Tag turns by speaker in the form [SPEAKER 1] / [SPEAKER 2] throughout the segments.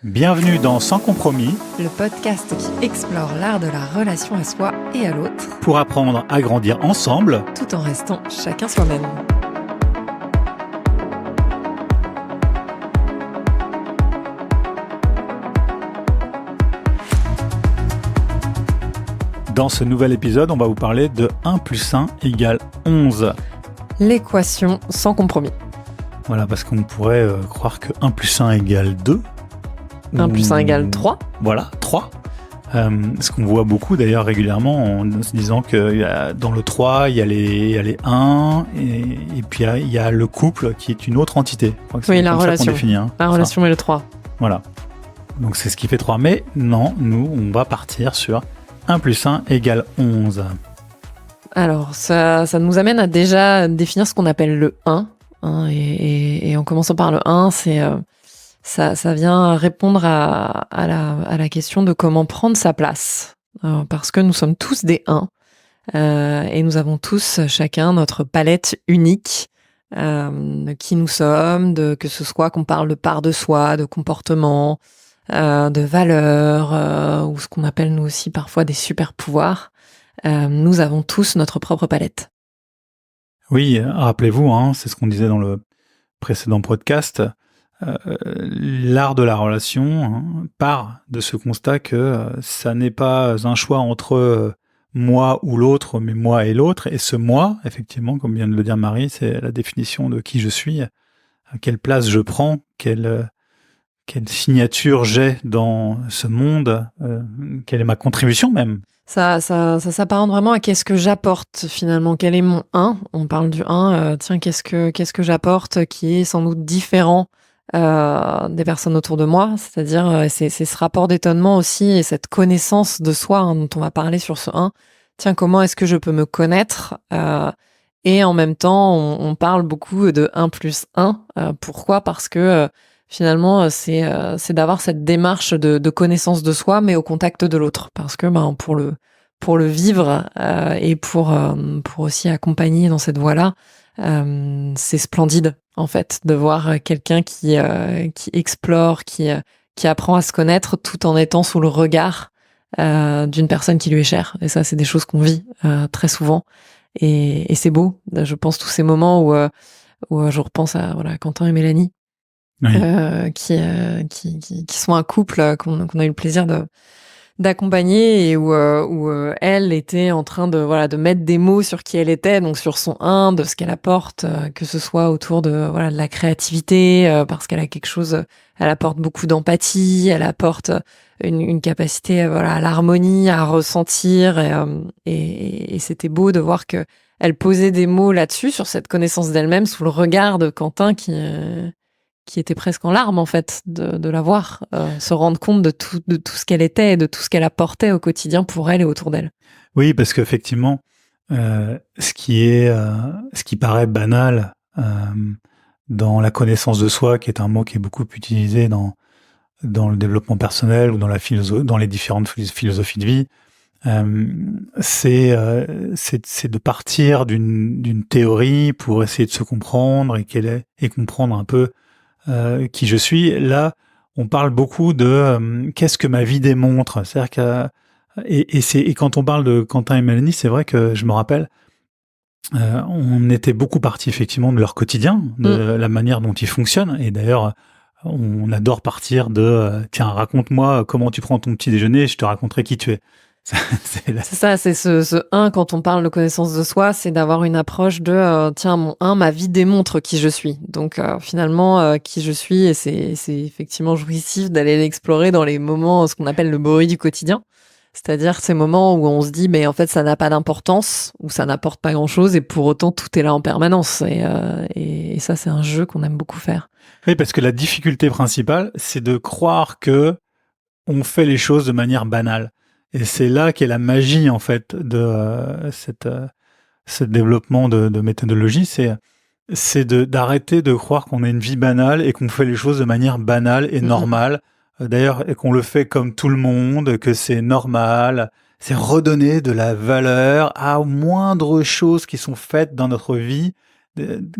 [SPEAKER 1] Bienvenue dans Sans compromis,
[SPEAKER 2] le podcast qui explore l'art de la relation à soi et à l'autre,
[SPEAKER 1] pour apprendre à grandir ensemble.
[SPEAKER 2] tout en restant chacun soi-même.
[SPEAKER 1] Dans ce nouvel épisode, on va vous parler de 1 plus 1 égale 11.
[SPEAKER 2] L'équation sans compromis.
[SPEAKER 1] Voilà, parce qu'on pourrait croire que 1 plus 1 égale 2.
[SPEAKER 2] 1 plus 1 égale 3.
[SPEAKER 1] Voilà, 3. Ce qu'on voit beaucoup d'ailleurs régulièrement en se disant que dans le 3, il y a les 1 et puis il y a le couple qui est une autre entité. Je crois que c'est
[SPEAKER 2] Oui, la
[SPEAKER 1] comme ça qu'on
[SPEAKER 2] relation.
[SPEAKER 1] définit,
[SPEAKER 2] La relation est le 3.
[SPEAKER 1] Voilà. Donc c'est ce qui fait 3. Mais non, nous, on va partir sur 1 plus 1 égale 11.
[SPEAKER 2] Alors, ça nous amène à déjà définir ce qu'on appelle le 1. Et en commençant par le 1, ça vient répondre à la question de comment prendre sa place. Parce que nous sommes tous des 1. Et nous avons tous chacun notre palette unique de qui nous sommes, que ce soit qu'on parle de part de soi, de comportement, de valeurs, ou ce qu'on appelle nous aussi parfois des super pouvoirs. Nous avons tous notre propre palette.
[SPEAKER 1] Oui, rappelez-vous, c'est ce qu'on disait dans le précédent podcast, l'art de la relation part de ce constat que ça n'est pas un choix entre moi ou l'autre, mais moi et l'autre. Et ce moi, effectivement, comme vient de le dire Marie, c'est la définition de qui je suis, quelle place je prends, quelle signature j'ai dans ce monde, quelle est ma contribution même.
[SPEAKER 2] Ça s'apparente vraiment à qu'est-ce que j'apporte finalement, quel est mon 1. On parle du 1, tiens, qu'est-ce que j'apporte qui est sans doute différent des personnes autour de moi, c'est-à-dire c'est ce rapport d'étonnement aussi et cette connaissance de soi dont on va parler sur ce 1. Tiens, comment est-ce que je peux me connaître et en même temps, on parle beaucoup de 1 plus 1. Pourquoi ? Parce que finalement, c'est d'avoir cette démarche de connaissance de soi, mais au contact de l'autre. Parce que pour le vivre et pour aussi accompagner dans cette voie-là, c'est splendide en fait de voir quelqu'un qui explore, qui apprend à se connaître tout en étant sous le regard d'une personne qui lui est chère. Et ça, c'est des choses qu'on vit très souvent. Et c'est beau. Je pense tous ces moments où je repense à Quentin et Mélanie.
[SPEAKER 1] Oui.
[SPEAKER 2] Qui sont un couple qu'on a eu le plaisir d'accompagner et où elle était en train de mettre des mots sur qui elle était, donc sur son 1, de ce qu'elle apporte, que ce soit autour de la créativité, parce qu'elle a quelque chose, elle apporte beaucoup d'empathie, elle apporte une capacité à l'harmonie, à ressentir et c'était beau de voir que elle posait des mots là-dessus, sur cette connaissance d'elle-même, sous le regard de Quentin qui était presque en larmes en fait de la voir se rendre compte de tout ce qu'elle était et de tout ce qu'elle apportait au quotidien pour elle et autour d'elle.
[SPEAKER 1] Oui, parce qu'effectivement, ce qui paraît banal dans la connaissance de soi, qui est un mot qui est beaucoup utilisé dans le développement personnel ou dans les différentes philosophies de vie, c'est de partir d'une théorie pour essayer de se comprendre et comprendre un peu qui je suis. Là, on parle beaucoup de qu'est-ce que ma vie démontre. C'est-à-dire et quand on parle de Quentin et Mélanie, c'est vrai que je me rappelle, on était beaucoup partis effectivement de leur quotidien, de la manière dont ils fonctionnent. Et d'ailleurs, on adore partir de tiens, raconte-moi comment tu prends ton petit déjeuner, je te raconterai qui tu es.
[SPEAKER 2] C'est ça, c'est ce 1 quand on parle de connaissance de soi, c'est d'avoir une approche de tiens, mon 1, ma vie démontre qui je suis. Donc finalement, qui je suis, et c'est effectivement jouissif d'aller l'explorer dans les moments, ce qu'on appelle le bruit du quotidien. C'est-à-dire ces moments où on se dit, mais en fait, ça n'a pas d'importance, ou ça n'apporte pas grand-chose, et pour autant, tout est là en permanence. Et ça, c'est un jeu qu'on aime beaucoup faire.
[SPEAKER 1] Oui, parce que la difficulté principale, c'est de croire que on fait les choses de manière banale. Et c'est là qu'est la magie, en fait, de ce développement de méthodologie, c'est d'arrêter de croire qu'on a une vie banale et qu'on fait les choses de manière banale et normale. D'ailleurs, et qu'on le fait comme tout le monde, que c'est normal. C'est redonner de la valeur aux moindres choses qui sont faites dans notre vie,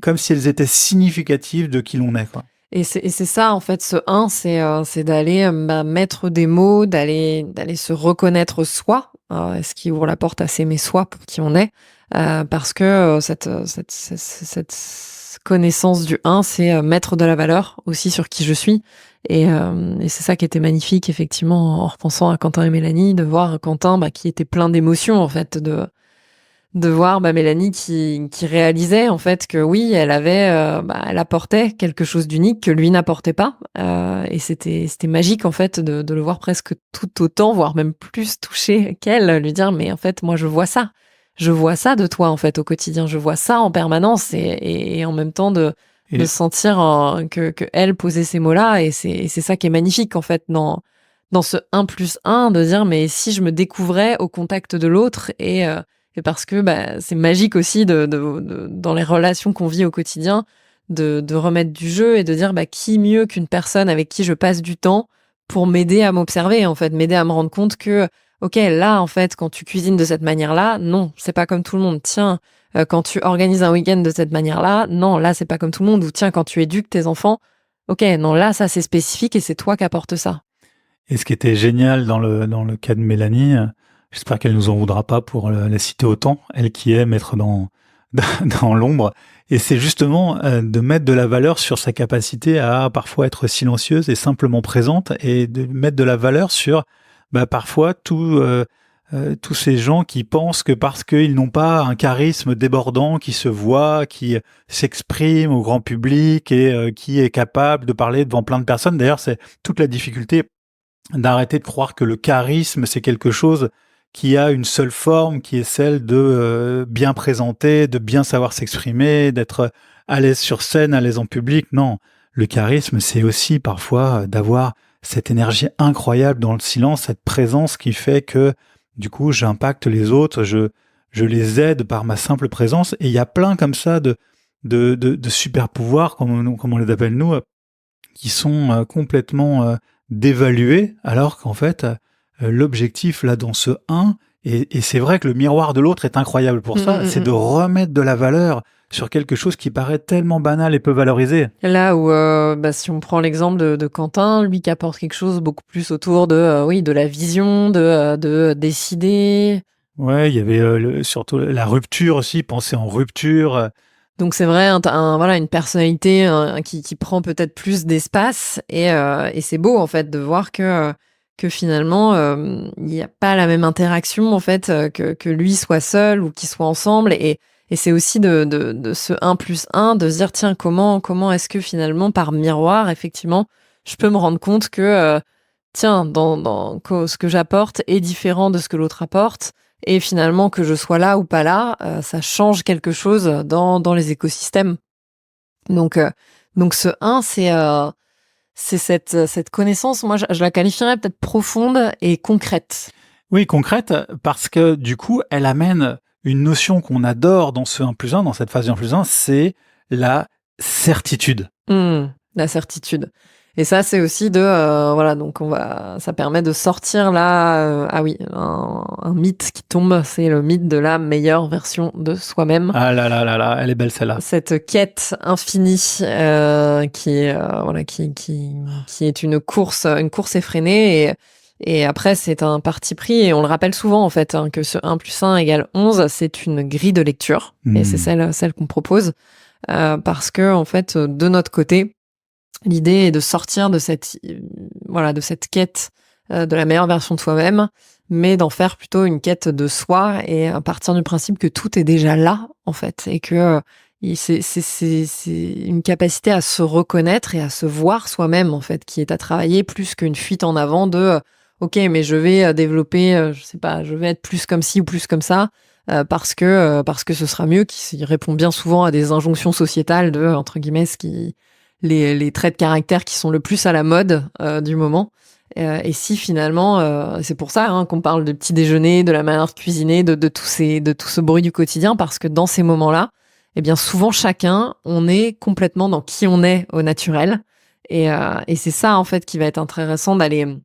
[SPEAKER 1] comme si elles étaient significatives de qui l'on est, quoi.
[SPEAKER 2] Et c'est ça, en fait, ce c'est d'aller, mettre des mots, d'aller se reconnaître soi, ce qui ouvre la porte à s'aimer soi pour qui on est, parce que, cette connaissance du un, c'est, mettre de la valeur aussi sur qui je suis et c'est ça qui était magnifique effectivement en repensant à Quentin et Mélanie, de voir Quentin, qui était plein d'émotions en fait, de voir, Mélanie qui réalisait en fait que oui, elle avait, elle apportait quelque chose d'unique que lui n'apportait pas, et c'était magique en fait de le voir presque tout autant, voire même plus touché qu'elle, lui dire: «Mais en fait, moi je vois ça. Je vois ça de toi en fait au quotidien. Je vois ça en permanence» et en même temps de
[SPEAKER 1] Et
[SPEAKER 2] sentir, que elle posait ces mots-là et c'est ça qui est magnifique en fait dans ce 1+1 de dire: «Mais si je me découvrais au contact de l'autre» et parce que, c'est magique aussi de dans les relations qu'on vit au quotidien, de remettre du jeu et de dire: qui mieux qu'une personne avec qui je passe du temps pour m'aider à m'observer, en fait, m'aider à me rendre compte que, OK, là, en fait, quand tu cuisines de cette manière-là, non, c'est pas comme tout le monde. Tiens, quand tu organises un week-end de cette manière-là, non, là, c'est pas comme tout le monde. Ou tiens, quand tu éduques tes enfants, OK, non, là, ça, c'est spécifique et c'est toi qui apportes ça.
[SPEAKER 1] Et ce qui était génial dans le cas de Mélanie, j'espère qu'elle nous en voudra pas pour la citer autant, elle qui aime être dans dans l'ombre. Et c'est justement de mettre de la valeur sur sa capacité à parfois être silencieuse et simplement présente, et de mettre de la valeur sur parfois tous ces gens qui pensent que parce qu'ils n'ont pas un charisme débordant qui se voit, qui s'exprime au grand public et qui est capable de parler devant plein de personnes. D'ailleurs, c'est toute la difficulté d'arrêter de croire que le charisme, c'est quelque chose qui a une seule forme, qui est celle de bien présenter, de bien savoir s'exprimer, d'être à l'aise sur scène, à l'aise en public. Non, le charisme, c'est aussi parfois d'avoir cette énergie incroyable dans le silence, cette présence qui fait que, du coup, j'impacte les autres, je les aide par ma simple présence. Et il y a plein comme ça de super pouvoirs, comme on les appelle nous, qui sont complètement dévalués, alors qu'en fait, l'objectif là dans ce 1, et c'est vrai que le miroir de l'autre est incroyable pour
[SPEAKER 2] Mmh,
[SPEAKER 1] ça,
[SPEAKER 2] mmh,
[SPEAKER 1] c'est
[SPEAKER 2] mmh.
[SPEAKER 1] de remettre de la valeur sur quelque chose qui paraît tellement banal et peu valorisé.
[SPEAKER 2] Là où, si on prend l'exemple de Quentin, lui qui apporte quelque chose beaucoup plus autour de, oui, de la vision, de décider.
[SPEAKER 1] Ouais, il y avait surtout la rupture aussi, penser en rupture.
[SPEAKER 2] Donc c'est vrai, voilà, une personnalité, qui prend peut-être plus d'espace et c'est beau, en fait, de voir que finalement, il n'y a pas la même interaction, en fait, que lui soit seul ou qu'ils soient ensemble et c'est aussi de ce 1+1, de se dire: «Tiens, comment est-ce que finalement, par miroir, effectivement, je peux me rendre compte que, tiens, dans que ce que j'apporte est différent de ce que l'autre apporte et finalement que je sois là ou pas là, ça change quelque chose dans les écosystèmes. Donc heu, donc ce 1, c'est cette connaissance, moi je la qualifierais peut-être profonde et concrète.
[SPEAKER 1] Oui, concrète, parce que du coup, elle amène une notion qu'on adore dans ce 1+1, dans cette phase du 1+1, c'est la certitude.
[SPEAKER 2] Mmh, la certitude et ça, c'est aussi voilà, donc ça permet de sortir là, ah oui, un mythe qui tombe, c'est le mythe de la meilleure version de soi-même.
[SPEAKER 1] Ah là là là là, elle est belle celle-là.
[SPEAKER 2] Cette quête infinie, qui est, voilà, qui est une course effrénée et après c'est un parti pris et on le rappelle souvent en fait, que ce 1+1 = 11, c'est une grille de lecture et c'est
[SPEAKER 1] Mmh.
[SPEAKER 2] celle qu'on propose, parce que en fait, de notre côté, l'idée est de sortir de voilà, de cette quête, de la meilleure version de soi-même, mais d'en faire plutôt une quête de soi et à partir du principe que tout est déjà là, en fait et que, c'est une capacité à se reconnaître et à se voir soi-même, en fait, qui est à travailler plus qu'une fuite en avant de, «OK, mais je vais, développer, je sais pas, je vais être plus comme ci ou plus comme ça, parce que ce sera mieux», qui répond bien souvent à des injonctions sociétales de, entre guillemets, ce qui les traits de caractère qui sont le plus à la mode, du moment, et si finalement, c'est pour ça, hein, qu'on parle de petit déjeuner, de la manière de cuisiner, de tout ce bruit du quotidien parce que dans ces moments-là, eh bien, souvent chacun, on est complètement dans qui on est au naturel et c'est ça, en fait, qui va être intéressant d'aller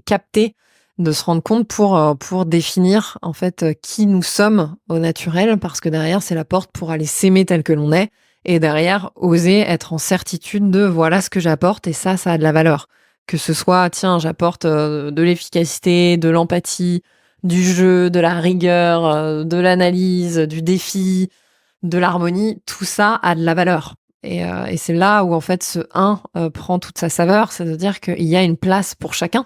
[SPEAKER 2] capter, de se rendre compte pour définir, en fait, qui nous sommes au naturel parce que derrière, c'est la porte pour aller s'aimer tel que l'on est et derrière, oser être en certitude de voilà ce que j'apporte et ça a de la valeur. Que ce soit, tiens, j'apporte de l'efficacité, de l'empathie, du jeu, de la rigueur, de l'analyse, du défi, de l'harmonie, tout ça a de la valeur. Et c'est là où en fait ce 1 prend toute sa saveur, c'est-à-dire qu'il y a une place pour chacun,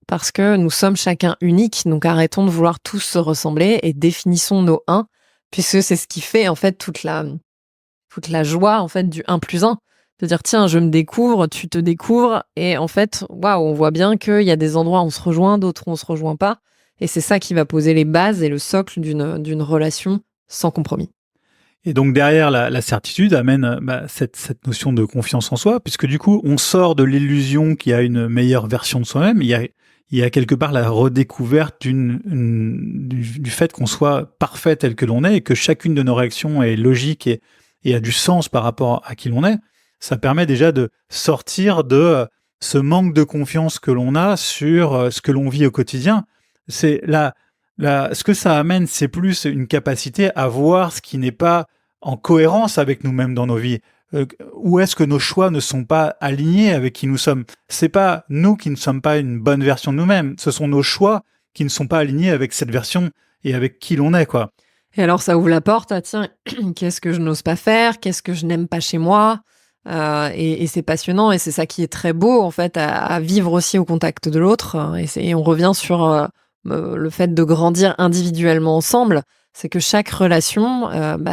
[SPEAKER 2] parce que nous sommes chacun uniques, donc arrêtons de vouloir tous se ressembler et définissons nos 1, puisque c'est ce qui fait en fait toute la joie en fait du 1 plus 1. De dire tiens, je me découvre, tu te découvres, et en fait, waouh, on voit bien qu'il y a des endroits où on se rejoint, d'autres où on se rejoint pas, et c'est ça qui va poser les bases et le socle d'une relation sans compromis.
[SPEAKER 1] Et donc derrière la certitude amène cette notion de confiance en soi, puisque du coup, on sort de l'illusion qu'il y a une meilleure version de soi-même. Il y a quelque part la redécouverte du fait qu'on soit parfait tel que l'on est et que chacune de nos réactions est logique et a du sens par rapport à qui l'on est. Ça permet déjà de sortir de ce manque de confiance que l'on a sur ce que l'on vit au quotidien. C'est ce que ça amène, c'est plus une capacité à voir ce qui n'est pas en cohérence avec nous-mêmes dans nos vies. Où est-ce que nos choix ne sont pas alignés avec qui nous sommes? C'est pas nous qui ne sommes pas une bonne version de nous-mêmes, ce sont nos choix qui ne sont pas alignés avec cette version et avec qui l'on est, quoi.
[SPEAKER 2] Et alors ça ouvre la porte à tiens, qu'est-ce que je n'ose pas faire, qu'est-ce que je n'aime pas chez moi, et c'est passionnant et c'est ça qui est très beau en fait à vivre aussi au contact de l'autre. Et on revient sur le fait de grandir individuellement ensemble, c'est que chaque relation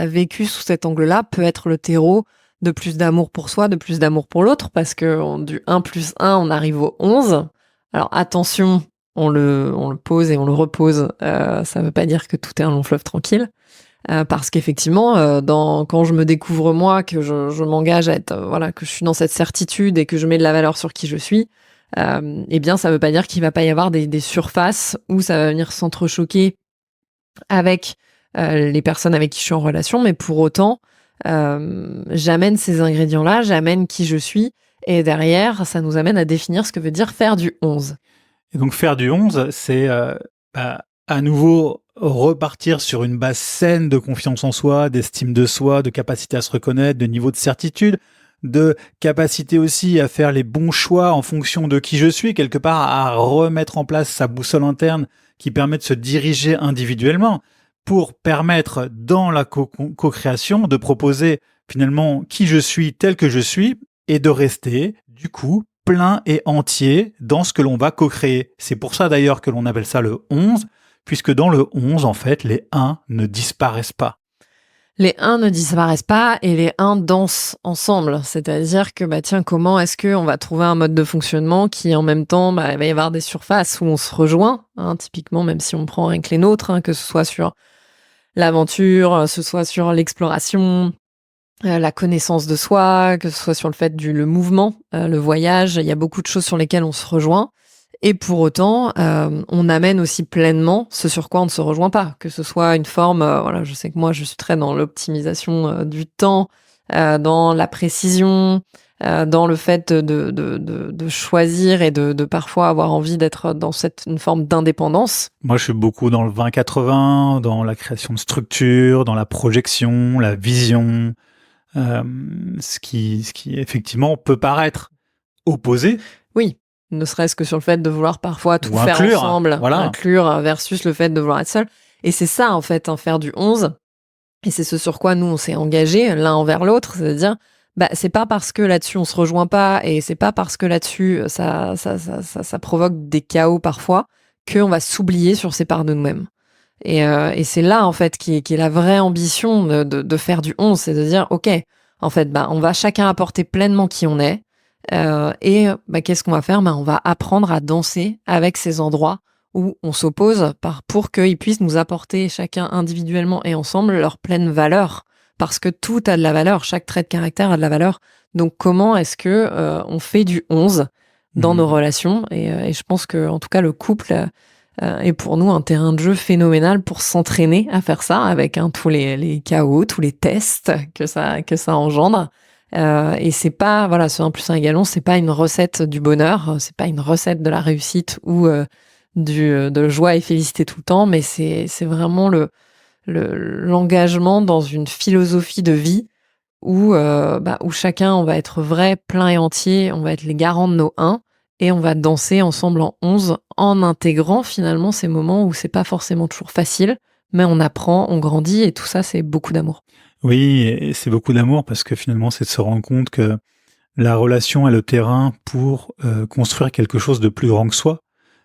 [SPEAKER 2] vécue sous cet angle-là peut être le terreau de plus d'amour pour soi, de plus d'amour pour l'autre, parce que du 1 plus 1, on arrive au 11. Alors attention, on le pose et on le repose, ça veut pas dire que tout est un long fleuve tranquille. Parce qu'effectivement, quand je me découvre moi, que je m'engage à être, voilà, que je suis dans cette certitude et que je mets de la valeur sur qui je suis, eh bien, ça veut pas dire qu'il va pas y avoir des surfaces où ça va venir s'entrechoquer avec les personnes avec qui je suis en relation, mais pour autant, j'amène ces ingrédients-là, j'amène qui je suis, et derrière, ça nous amène à définir ce que veut dire faire du 11.
[SPEAKER 1] Et donc faire du 11, c'est à nouveau repartir sur une base saine de confiance en soi, d'estime de soi, de capacité à se reconnaître, de niveau de certitude, de capacité aussi à faire les bons choix en fonction de qui je suis, quelque part à remettre en place sa boussole interne qui permet de se diriger individuellement pour permettre dans la co-création de proposer finalement qui je suis tel que je suis et de rester du coup plein et entier dans ce que l'on va co-créer. C'est pour ça d'ailleurs que l'on appelle ça le 11, puisque dans le 11, en fait, les 1 ne disparaissent pas.
[SPEAKER 2] Les 1 ne disparaissent pas et les 1 dansent ensemble. C'est-à-dire que, tiens, comment est-ce qu'on va trouver un mode de fonctionnement qui, en même temps, il va y avoir des surfaces où on se rejoint, hein, typiquement, même si on prend rien que les nôtres, hein, que ce soit sur l'aventure, ce soit sur l'exploration, la connaissance de soi, que ce soit sur le fait le mouvement, le voyage. Il y a beaucoup de choses sur lesquelles on se rejoint. Et pour autant, on amène aussi pleinement ce sur quoi on ne se rejoint pas, que ce soit une forme, voilà, je sais que moi, je suis très dans l'optimisation du temps, dans la précision, dans le fait de choisir et de parfois avoir envie d'être dans une forme d'indépendance.
[SPEAKER 1] Moi, je suis beaucoup dans le 20-80, dans la création de structures, dans la projection, la vision, ce qui effectivement peut paraître opposé.
[SPEAKER 2] Oui. Ne serait-ce que sur le fait de vouloir parfois tout faire
[SPEAKER 1] inclure,
[SPEAKER 2] ensemble,
[SPEAKER 1] voilà.
[SPEAKER 2] Inclure versus le fait de vouloir être seul. Et c'est ça, en fait, faire du 11. Et c'est ce sur quoi nous, on s'est engagés l'un envers l'autre. C'est-à-dire, c'est pas parce que là-dessus, on se rejoint pas et c'est pas parce que là-dessus, ça provoque des chaos parfois qu'on va s'oublier sur ces parts de nous-mêmes. Et c'est là, en fait, qui est la vraie ambition de faire du 11. C'est de dire, OK, en fait, on va chacun apporter pleinement qui on est. Qu'est-ce qu'on va faire? On va apprendre à danser avec ces endroits où on s'oppose pour qu'ils puissent nous apporter chacun individuellement et ensemble leur pleine valeur. Parce que tout a de la valeur, chaque trait de caractère a de la valeur. Donc comment est-ce que on fait du 11 dans nos relations? Et je pense que en tout cas le couple est pour nous un terrain de jeu phénoménal pour s'entraîner à faire ça avec tous les chaos, tous les tests que ça engendre. Et c'est pas, voilà, ce 1 plus 1 égale 11, c'est pas une recette du bonheur, c'est pas une recette de la réussite ou de joie et félicité tout le temps, mais c'est vraiment l'engagement dans une philosophie de vie où chacun, on va être vrai, plein et entier, on va être les garants de nos 1 et on va danser ensemble en 11 en intégrant finalement ces moments où c'est pas forcément toujours facile, mais on apprend, on grandit et tout ça, c'est beaucoup d'amour.
[SPEAKER 1] Oui, et c'est beaucoup d'amour parce que finalement, c'est de se rendre compte que la relation est le terrain pour construire quelque chose de plus grand que soi.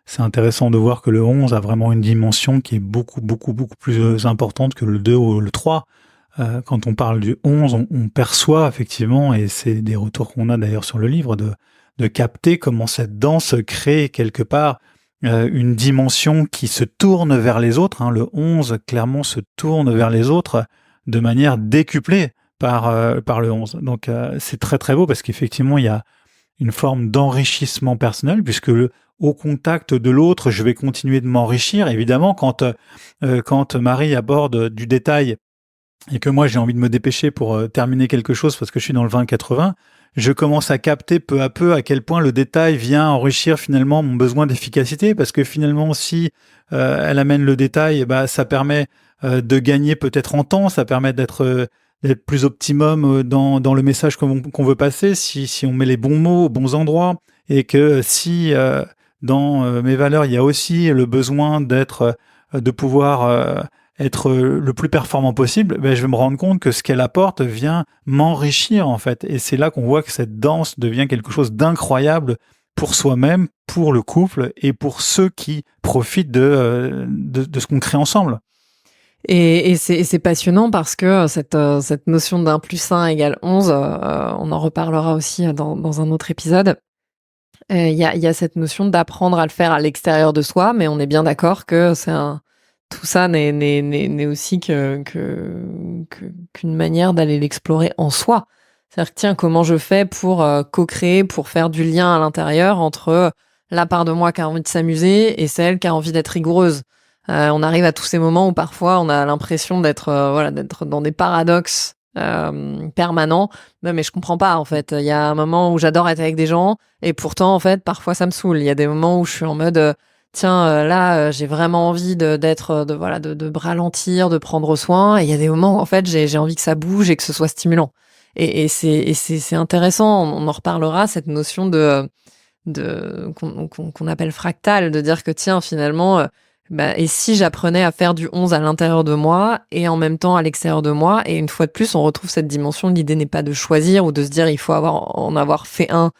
[SPEAKER 1] C'est intéressant de voir que le 11 a vraiment une dimension qui est beaucoup, beaucoup, beaucoup plus importante que le 2 ou le 3. Quand on parle du 11, on perçoit effectivement, et c'est des retours qu'on a d'ailleurs sur le livre, de capter comment cette danse crée quelque part une dimension qui se tourne vers les autres. Hein. Le 11, clairement, se tourne vers les autres de manière décuplée par le 11. Donc, c'est très, très beau parce qu'effectivement, il y a une forme d'enrichissement personnel puisque au contact de l'autre, je vais continuer de m'enrichir. Évidemment, quand Marie aborde du détail et que moi j'ai envie de me dépêcher pour terminer quelque chose parce que je suis dans le 20-80, je commence à capter peu à peu à quel point le détail vient enrichir finalement mon besoin d'efficacité, parce que finalement si elle amène le détail, bah ça permet de gagner peut-être en temps, ça permet d'être plus optimum dans le message qu'on veut passer, si on met les bons mots aux bons endroits, et que si dans mes valeurs il y a aussi le besoin de pouvoir être le plus performant possible, ben je vais me rendre compte que ce qu'elle apporte vient m'enrichir en fait. Et c'est là qu'on voit que cette danse devient quelque chose d'incroyable pour soi-même, pour le couple et pour ceux qui profitent de ce qu'on crée ensemble.
[SPEAKER 2] Et c'est passionnant parce que cette notion d'1 + 1 = 11, on en reparlera aussi dans un autre épisode. Il y a cette notion d'apprendre à le faire à l'extérieur de soi, mais on est bien d'accord que tout ça n'est aussi qu'une manière d'aller l'explorer en soi. C'est-à-dire que tiens, comment je fais pour co-créer, pour faire du lien à l'intérieur entre la part de moi qui a envie de s'amuser et celle qui a envie d'être rigoureuse. On arrive à tous ces moments où parfois on a l'impression d'être dans des paradoxes permanents. Non, mais je comprends pas en fait. Il y a un moment où j'adore être avec des gens et pourtant en fait parfois ça me saoule. Il y a des moments où je suis en mode tiens, là, j'ai vraiment envie de ralentir, de prendre soin. Et il y a des moments où, en fait, j'ai envie que ça bouge et que ce soit stimulant. Et c'est intéressant. On en reparlera, cette notion qu'on appelle fractal, de dire que tiens, finalement, et si j'apprenais à faire du 11 à l'intérieur de moi et en même temps à l'extérieur de moi. Et une fois de plus, on retrouve cette dimension. L'idée n'est pas de choisir ou de se dire il faut en avoir fait un,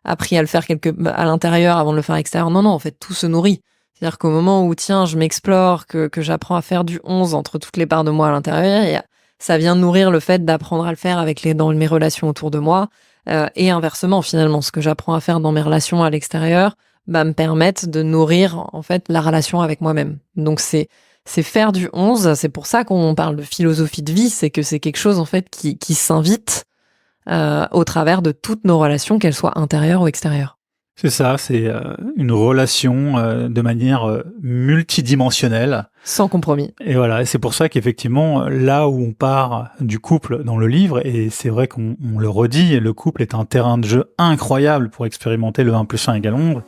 [SPEAKER 2] appris à le faire à l'intérieur avant de le faire à l'extérieur. Non, en fait, tout se nourrit. C'est-à-dire qu'au moment où, tiens, je m'explore, que j'apprends à faire du 11 entre toutes les parts de moi à l'intérieur, ça vient nourrir le fait d'apprendre à le faire dans mes relations autour de moi. Et inversement, finalement, ce que j'apprends à faire dans mes relations à l'extérieur, me permettent de nourrir, en fait, la relation avec moi-même. Donc, c'est faire du 11. C'est pour ça qu'on parle de philosophie de vie. C'est que c'est quelque chose, en fait, qui s'invite au travers de toutes nos relations, qu'elles soient intérieures ou extérieures.
[SPEAKER 1] C'est ça, c'est une relation de manière multidimensionnelle.
[SPEAKER 2] Sans compromis.
[SPEAKER 1] Et voilà, et c'est pour ça qu'effectivement, là où on part du couple dans le livre, et c'est vrai qu'on le redit, le couple est un terrain de jeu incroyable pour expérimenter le 1 + 1 = 11.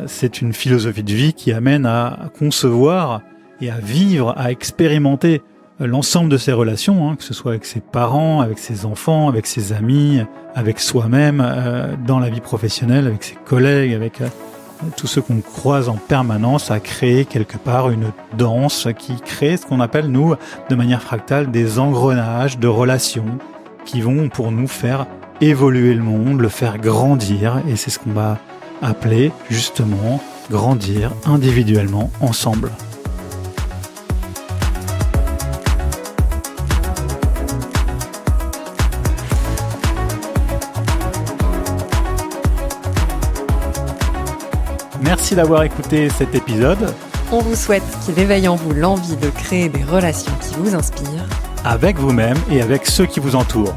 [SPEAKER 1] C'est une philosophie de vie qui amène à concevoir et à vivre, à expérimenter l'ensemble de ses relations, hein, que ce soit avec ses parents, avec ses enfants, avec ses amis, avec soi-même, dans la vie professionnelle, avec ses collègues, avec tous ceux qu'on croise en permanence, à créer quelque part une danse qui crée ce qu'on appelle, nous, de manière fractale, des engrenages de relations qui vont pour nous faire évoluer le monde, le faire grandir, et c'est ce qu'on va appeler justement grandir individuellement ensemble. Merci d'avoir écouté cet épisode.
[SPEAKER 2] On vous souhaite qu'il éveille en vous l'envie de créer des relations qui vous inspirent.
[SPEAKER 1] Avec vous-même et avec ceux qui vous entourent.